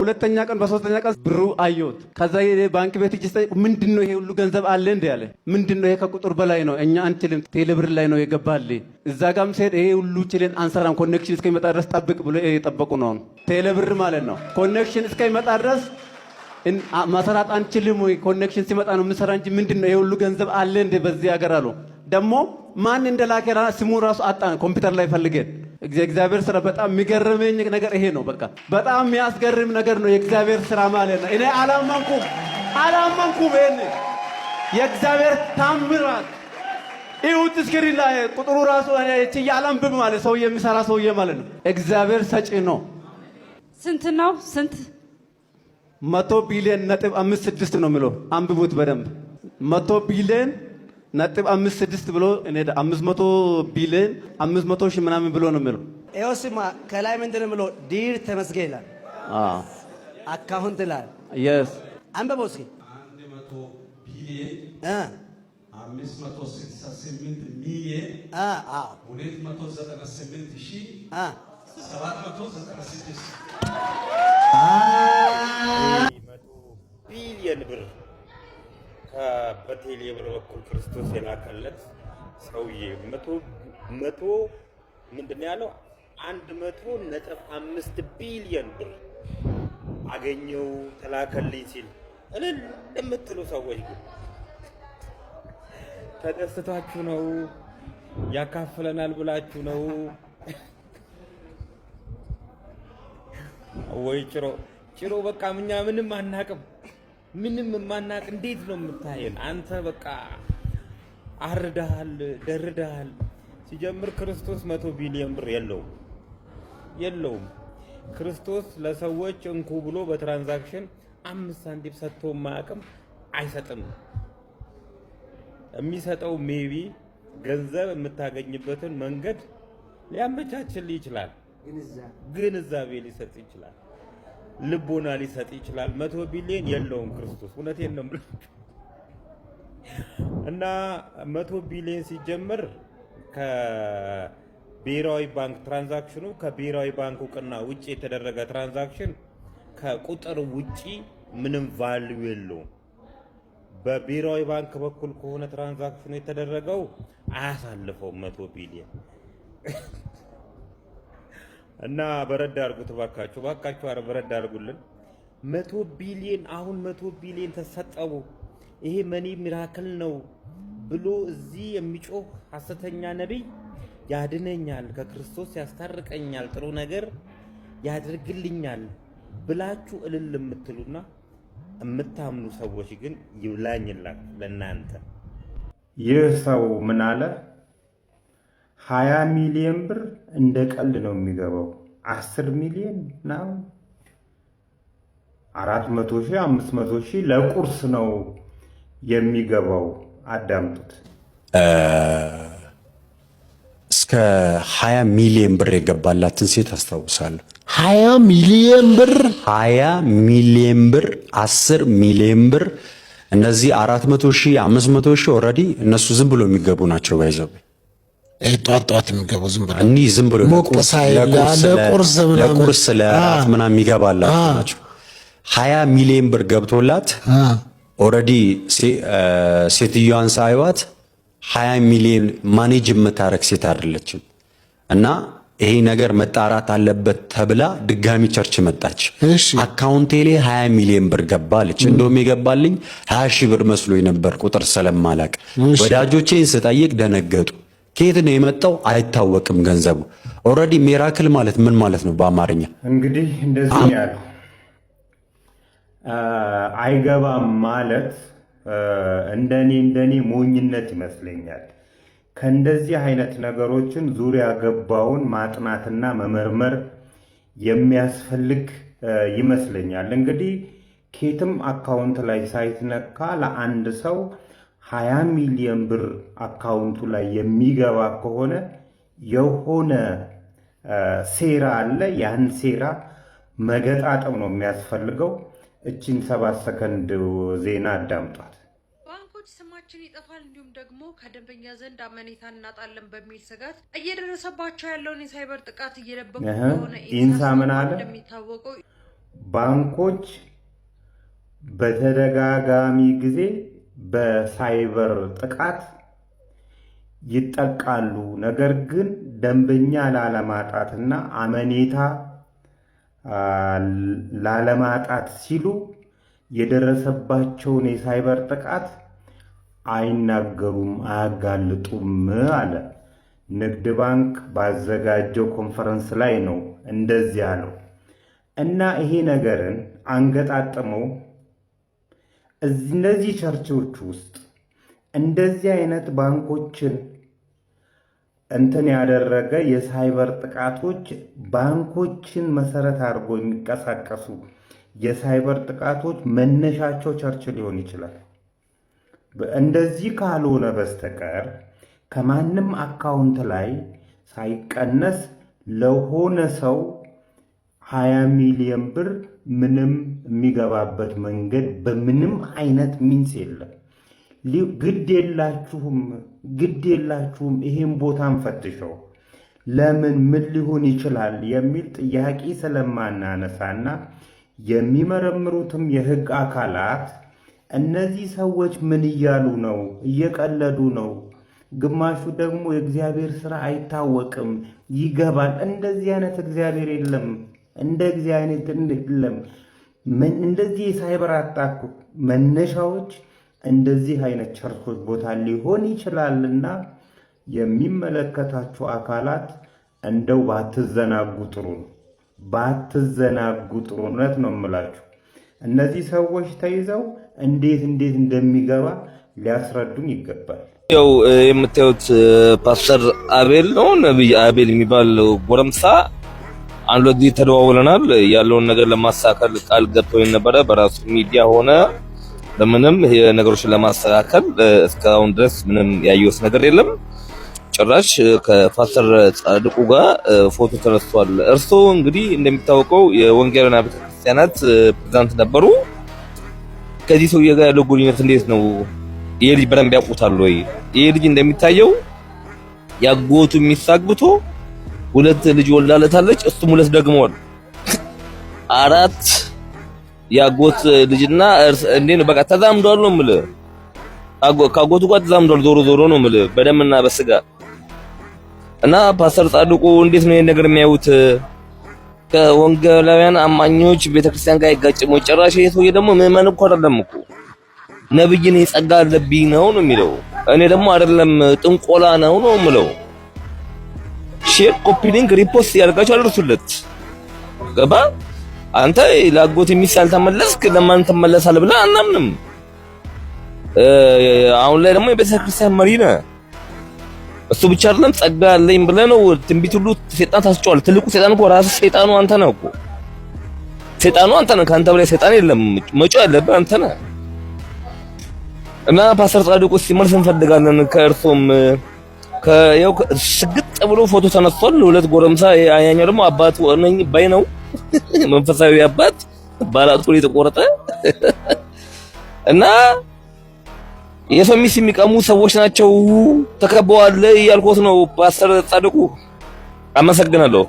ሁለተኛ ቀን በሶስተኛ ቀን ብሩ አየሁት። ከዛ ባንክ ቤት እጅ ስጠይቅ ምንድነው ይሄ ሁሉ ገንዘብ አለ እንዴ ያለ። ምንድነው ይሄ ከቁጥር በላይ ነው እኛ አንችልም፣ ቴሌብር ላይ ነው የገባል። እዛ ጋም ሲሄድ ይሄ ሁሉ ችለን አንሰራም፣ ኮኔክሽን እስከሚመጣ ድረስ ጠብቅ ብሎ የጠበቁ ነው። ቴሌብር ማለት ነው። ኮኔክሽን እስከሚመጣ ድረስ ማሰራት አንችልም ወይ ኮኔክሽን ሲመጣ ነው የምንሰራ እንጂ ምንድነው ይሄ ሁሉ ገንዘብ አለ እንዴ በዚህ ሀገር አሉ። ደግሞ ማን እንደላከራ ስሙ ራሱ አጣን ኮምፒውተር ላይ ፈልገን። እግዚአብሔር ስራ በጣም የሚገርመኝ ነገር ይሄ ነው። በቃ በጣም የሚያስገርም ነገር ነው የእግዚአብሔር ስራ ማለት ነው። እኔ አላመንኩም ይሄን የእግዚአብሔር ታምራት ይሁት እስክሪን ላይ ቁጥሩ ራሱ እኔ ያላንብብ ማለት ሰው የሚሰራ ሰውዬ ማለት ነው። እግዚአብሔር ሰጪ ነው። ስንት ነው? ስንት 100 ቢሊዮን ነጥብ 56 ነው የሚለው። አንብቡት በደንብ 100 ቢሊዮን ነጥብ 56 ብሎ እኔ 500 ቢሊዮን 500 ሺህ ምናምን ብሎ ነው የሚለው። ኤውስማ ከላይ ምንድን ነው የሚለው? ዲር ተመስገን ይላል። አካውንት ይላል። የስ አንብበው እስኪ 100 ቢሊዮን 568 ሚሊዮን 298 ሺህ 796 ቢሊዮን ብር በቴሌ ብር በኩል ክርስቶስ የላከለት ሰውዬ መቶ ምንድን ያለው 100.5 ቢሊዮን ብር አገኘው ተላከልኝ ሲል እልል የምትሉ ሰዎች ግን ተደስታችሁ ነው? ያካፍለናል ብላችሁ ነው ወይ? ጭሮ በቃ እኛ ምንም አናቅም፣ ምንም ማናቅ። እንዴት ነው የምታየን አንተ? በቃ አርዳሃል፣ ደርዳሃል። ሲጀምር ክርስቶስ 100 ቢሊዮን ብር የለውም። ክርስቶስ ለሰዎች እንኩ ብሎ በትራንዛክሽን 5 ሳንቲም ሰጥቶ ማያቅም፣ አይሰጥም። የሚሰጠው ሜቢ ገንዘብ የምታገኝበትን መንገድ ሊያመቻችልህ ይችላል፣ ግንዛቤ ሊሰጥ ይችላል፣ ልቦና ሊሰጥ ይችላል። 100 ቢሊዮን የለውም ክርስቶስ። እውነቴን ነው እና 100 ቢሊዮን ሲጀምር ከብሔራዊ ባንክ ትራንዛክሽኑ ከብሔራዊ ባንክ እውቅና ውጪ የተደረገ ትራንዛክሽን ከቁጥር ውጪ ምንም ቫልዩ የለውም። በብሔራዊ ባንክ በኩል ከሆነ ትራንዛክሽኑ የተደረገው አያሳልፈውም 100 ቢሊዮን እና በረዳ አድርጉት ባካችሁ፣ አረ በረዳ አድርጉልን። 100 ቢሊዮን አሁን 100 ቢሊዮን ተሰጠው፣ ይሄ መኒ ሚራክል ነው ብሎ እዚህ የሚጮህ ሐሰተኛ ነብይ ያድነኛል፣ ከክርስቶስ ያስታርቀኛል፣ ጥሩ ነገር ያደርግልኛል ብላችሁ እልል የምትሉና የምታምኑ ሰዎች ግን ይብላኝላችሁ ለእናንተ። ይህ ሰው ምን አለ? 20 ሚሊዮን ብር እንደ ቀልድ ነው የሚገባው። 10 ሚሊዮን ነው 400 ሺህ 500 ሺህ ለቁርስ ነው የሚገባው። አዳምጡት። እስከ 20 ሚሊዮን ብር የገባላትን ሴት አስታውሳለሁ። 20 ሚሊዮን ብር 10 ሚሊዮን ብር እነዚህ 400 ሺህ 500 ሺህ ኦልሬዲ እነሱ ዝም ብሎ የሚገቡ ናቸው። ባይዘው ጧት የሚገቡ ዝም ብሎ ለቁርስ ለራት ምናምን የሚገባላቸው ናቸው። 20 ሚሊዮን ብር ገብቶላት ኦልሬዲ ሴትዮዋን ሳይዋት 20 ሚሊዮን ማኔጅ የምታረግ ሴት አይደለችም። እና ይሄ ነገር መጣራት አለበት ተብላ ድጋሚ ቸርች መጣች። አካውንቴ ላይ 20 ሚሊዮን ብር ገባለች። እንደውም የገባልኝ 20 ሺህ ብር መስሎኝ ነበር ቁጥር ስለማላቅ። ወዳጆቼን ስጠይቅ ደነገጡ። ከየት ነው የመጣው አይታወቅም ገንዘቡ። ኦልሬዲ ሚራክል ማለት ምን ማለት ነው በአማርኛ? እንግዲህ እንደዚህ ያለው አይገባም ማለት እንደኔ ሞኝነት ይመስለኛል። ከእንደዚህ አይነት ነገሮችን ዙሪያ ገባውን ማጥናትና መመርመር የሚያስፈልግ ይመስለኛል። እንግዲህ ኬትም አካውንት ላይ ሳይትነካ ለአንድ ሰው 20 ሚሊዮን ብር አካውንቱ ላይ የሚገባ ከሆነ የሆነ ሴራ አለ። ያን ሴራ መገጣጠም ነው የሚያስፈልገው። እቺን 7 ሰከንድ ዜና አዳምጧት። ባንኮች ስማችን ይጠፋል እንዲሁም ደግሞ ከደንበኛ ዘንድ አመኔታ እናጣለን በሚል ስጋት እየደረሰባቸው ያለውን የሳይበር ጥቃት እየደበቁ እንደሆነ ኢንሳ ምን አለ? እንደሚታወቀው ባንኮች በተደጋጋሚ ጊዜ በሳይበር ጥቃት ይጠቃሉ። ነገር ግን ደንበኛ ላለማጣትና አመኔታ ላለማጣት ሲሉ የደረሰባቸውን የሳይበር ጥቃት አይናገሩም፣ አያጋልጡም አለ። ንግድ ባንክ ባዘጋጀው ኮንፈረንስ ላይ ነው እንደዚህ ያለው እና ይሄ ነገርን አንገጣጥመው እነዚህ ቸርቾች ውስጥ እንደዚህ አይነት ባንኮችን እንትን ያደረገ የሳይበር ጥቃቶች ባንኮችን መሰረት አድርጎ የሚንቀሳቀሱ የሳይበር ጥቃቶች መነሻቸው ቸርች ሊሆን ይችላል። እንደዚህ ካልሆነ በስተቀር ከማንም አካውንት ላይ ሳይቀነስ ለሆነ ሰው 20 ሚሊዮን ብር ምንም የሚገባበት መንገድ በምንም አይነት ሚንስ የለም። ግድ የላችሁም ይሄን ቦታን ፈትሸው ለምን ምን ሊሆን ይችላል የሚል ጥያቄ ስለማናነሳና የሚመረምሩትም የህግ አካላት እነዚህ ሰዎች ምን እያሉ ነው? እየቀለዱ ነው። ግማሹ ደግሞ የእግዚአብሔር ስራ አይታወቅም ይገባል። እንደዚህ አይነት እግዚአብሔር የለም። እንደዚህ አይነት የለም። እንደዚህ የሳይበር አታክ መነሻዎች እንደዚህ አይነት ቸርቾች ቦታ ሊሆን ይችላልና የሚመለከታችሁ አካላት እንደው ባትዘናጉ ጥሩ ነው። ባትዘናጉ ጥሩ እውነት ነው የምላችሁ። እነዚህ ሰዎች ተይዘው እንዴት እንደሚገባ ሊያስረዱን ይገባል። ያው የምታዩት ፓስተር አቤል ነው፣ ነብይ አቤል የሚባል ጎረምሳ አንድ ወዲ ተደዋውለናል። ያለውን ነገር ለማስተካከል ቃል ገብቶ ነበረ በራሱ ሚዲያ ሆነ ለምንም ነገሮችን ለማስተካከል እስካሁን ድረስ ምንም ያየሁት ነገር የለም። ጭራሽ ከፓስተር ጻድቁ ጋር ፎቶ ተነስቷል። እርሶ እንግዲህ እንደሚታወቀው የወንጌላውያን ቤተክርስቲያናት ፕሬዝዳንት ነበሩ። ከዚህ ሰውዬ ጋር ያለው ግንኙነት እንዴት ነው? ይሄ ልጅ በደንብ ያውቁታል ወይ? ይሄ ልጅ እንደሚታየው ያጎቱ የሚሳግብቶ 2 ልጅ ወልዳለታለች፣ እሱም 2 ደግመዋል። 4 ያጎት ልጅና እንዴ ነው በቃ ተዛምዷል ነው የምልህ። ካጎቱ ጋር ተዛምዷል ዞሮ ነው የምልህ በደምና በስጋ እና ፓስተር ጻድቁ እንዴት ነው ይሄን ነገር የሚያዩት? ከወንጌላውያን አማኞች ቤተክርስቲያን ጋር አይጋጭም ወይ? ጭራሽ ይሄ ሰውዬ ደግሞ ምዕመን እኮ አይደለም እኮ ነብይ ነው የጸጋ አለብኝ ነው የሚለው። እኔ ደግሞ አይደለም ጥንቆላ ነው የምለው። ሼር ኮፒ ሊንክ ሪፖስት ያደርጋችሁ አድርሱለት። ገባ? አንተ ላጎት የሚሳል ተመለስክ ለማን ተመለሳለህ ብለህ አናምንም። አሁን ላይ ደግሞ የቤተክርስቲያን መሪ ነህ። እሱ ብቻ አይደለም ጸጋ አለኝ ብለህ ነው ትንቢት ሁሉ ሰይጣን ታስጨዋለህ። ትልቁ ሰይጣን እኮ ራስህ ሰይጣኑ አንተ ነህ እኮ። ሰይጣኑ አንተ ነህ። ካንተ በላይ ሰይጣን የለም። መጮህ ያለብህ አንተ ነህ። እና ፓስተር ጻድቁ ሲመልስ እንፈልጋለን ከእርሶም ከያው ስግጥ ብሎ ፎቶ ተነስቷል። 2 ጎረምሳ ያኛው ደግሞ አባቱ ነኝ ባይ ነው መንፈሳዊ አባት ባላቱ የተቆረጠ እና የሰው ሚስት የሚቀሙ ሰዎች ናቸው ተከበዋል እያልኩት ነው ፓስተር ጻድቁ። አመሰግናለሁ።